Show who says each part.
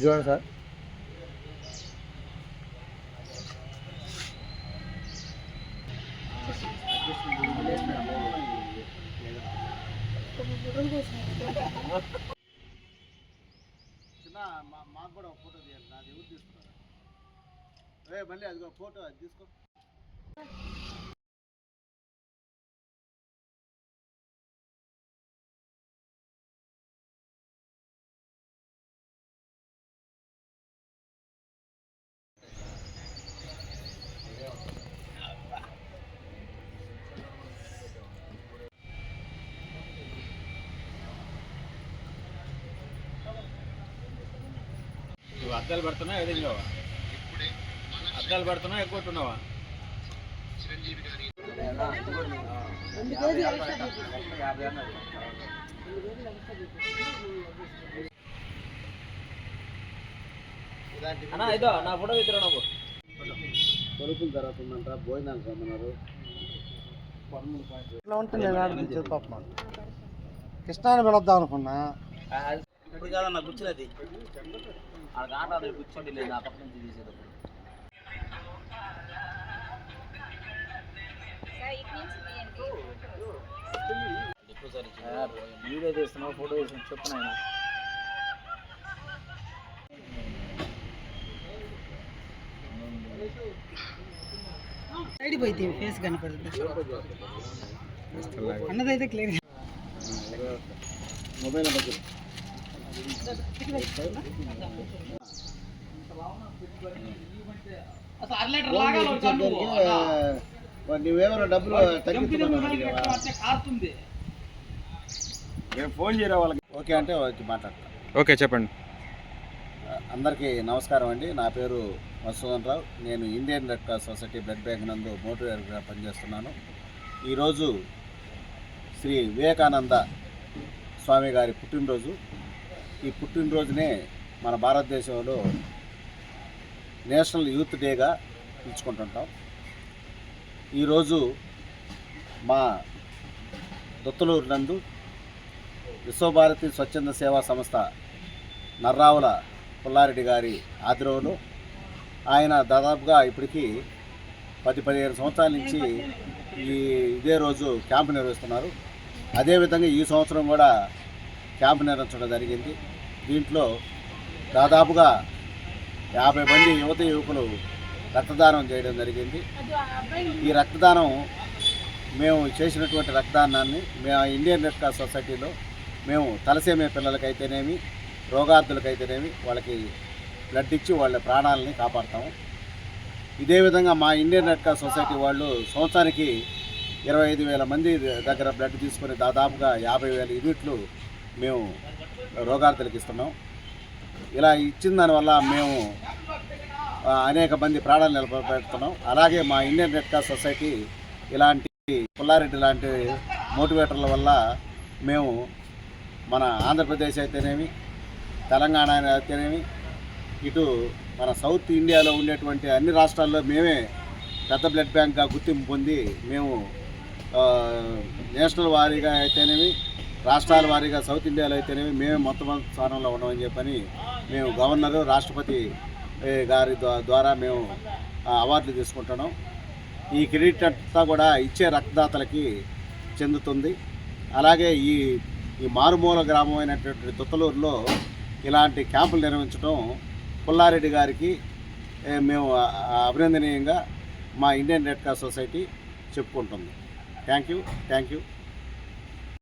Speaker 1: చూడండి సార్.
Speaker 2: మాకు కూడా ఫోటో తీయాలి. నాది ఎవరు తీసుకున్నారు? మళ్ళీ అది ఫోటో అది తీసుకో.
Speaker 3: అద్దాలు పడుతున్నా ఎదిగావా? అద్దాలు పడుతున్నా ఎక్కుతున్నావా? అన్నా ఇదో నా ఫోటో ఇద్దరు నాకు
Speaker 2: కొలుపుల తర్వాత ఉందంట. భోజనాలు రమ్మన్నారు.
Speaker 1: ఇట్లా ఉంటుంది కృష్ణాన్ని పిలుద్దాం అనుకున్నా.
Speaker 3: కాదన్న కూర్చున్నది ఆట కూర్చోండి లేదు. ఆ పక్క నుంచి తీసేటప్పుడు వీడియో తీస్తున్నావు, ఫోటో తీస్తున్నావు చెప్పు నాయన.
Speaker 4: పోయితే ఫేస్ కనపడుతుంది అన్నదైతే క్లియర్.
Speaker 2: మొబైల్ నువ్వేమైనా డబ్బులు తగ్గిస్తుంది.
Speaker 3: ఫోన్ చేయరా వాళ్ళకి.
Speaker 2: ఓకే అంటే వచ్చి మాట్లాడతా.
Speaker 3: ఓకే చెప్పండి.
Speaker 2: అందరికీ నమస్కారం అండి. నా పేరు మధుసూదన్ రావు. నేను Indian Red Cross society blood bank నందు మోటివేటర్గా పనిచేస్తున్నాను. ఈరోజు శ్రీ వివేకానంద స్వామి గారి పుట్టినరోజు. ఈ పుట్టినరోజునే మన భారతదేశంలో నేషనల్ యూత్ డేగా పిలుచుకుంటుంటాం. ఈరోజు మా దొత్తలూరు నందు విశ్వభారతి స్వచ్ఛంద సేవా సంస్థ నర్రావుల పుల్లారెడ్డి గారి ఆధ్వర్యంలో ఆయన దాదాపుగా ఇప్పటికీ 10-15 సంవత్సరాల నుంచి ఇదే రోజు క్యాంపు నిర్వహిస్తున్నారు. అదేవిధంగా ఈ సంవత్సరం కూడా క్యాంపు నిర్వహించడం జరిగింది. దీంట్లో దాదాపుగా 50 మంది యువకులు రక్తదానం చేయడం జరిగింది. ఈ రక్తదానం మేము చేసినటువంటి రక్తదానాన్ని మేము ఇండియన్ రెడ్ క్రాస్ సొసైటీలో మేము తలసేమియా పిల్లలకైతేనేమి రోగార్థులకైతేనేమి వాళ్ళకి బ్లడ్ ఇచ్చి వాళ్ళ ప్రాణాలని కాపాడుతాము. ఇదే విధంగా మా ఇండియన్ రెడ్ క్రాస్ సొసైటీ వాళ్ళు సంవత్సరానికి 25,000 మంది దగ్గర బ్లడ్ తీసుకొని దాదాపుగా 50,000 యూనిట్లు మేము రోగార్థులకు ఇస్తున్నాం. ఇలా ఇచ్చిన దానివల్ల మేము అనేక మంది ప్రాణాలు నిలబెడుతున్నాం. అలాగే మా ఇండియన్ రెడ్ క్రాస్ సొసైటీ ఇలాంటి పుల్లారెడ్డి లాంటి మోటివేటర్ల వల్ల మేము మన ఆంధ్రప్రదేశ్ అయితేనేమి తెలంగాణ అయితేనేమి ఇటు మన సౌత్ ఇండియాలో ఉండేటువంటి అన్ని రాష్ట్రాల్లో మేమే పెద్ద బ్లడ్ బ్యాంక్గా గుర్తింపు పొంది మేము నేషనల్ వారీగా అయితేనేమి రాష్ట్రాల వారీగా సౌత్ ఇండియాలో అయితేనేమి మేమే మొత్తం స్థానంలో ఉన్నామని చెప్పని మేము గవర్నరు రాష్ట్రపతి గారి ద్వారా మేము అవార్డులు తీసుకుంటున్నాం. ఈ క్రెడిట్ అంతా కూడా ఇచ్చే రక్తదాతలకి చెందుతుంది. అలాగే ఈ మారుమూల గ్రామం అయినటువంటి దొత్తలూరులో ఇలాంటి క్యాంపులు నిర్వహించడం పుల్లారెడ్డి గారికి మేము అభినందనీయంగా మా ఇండియన్ రెడ్ క్రాస్ సొసైటీ చెప్పుకుంటుంది. Thank you.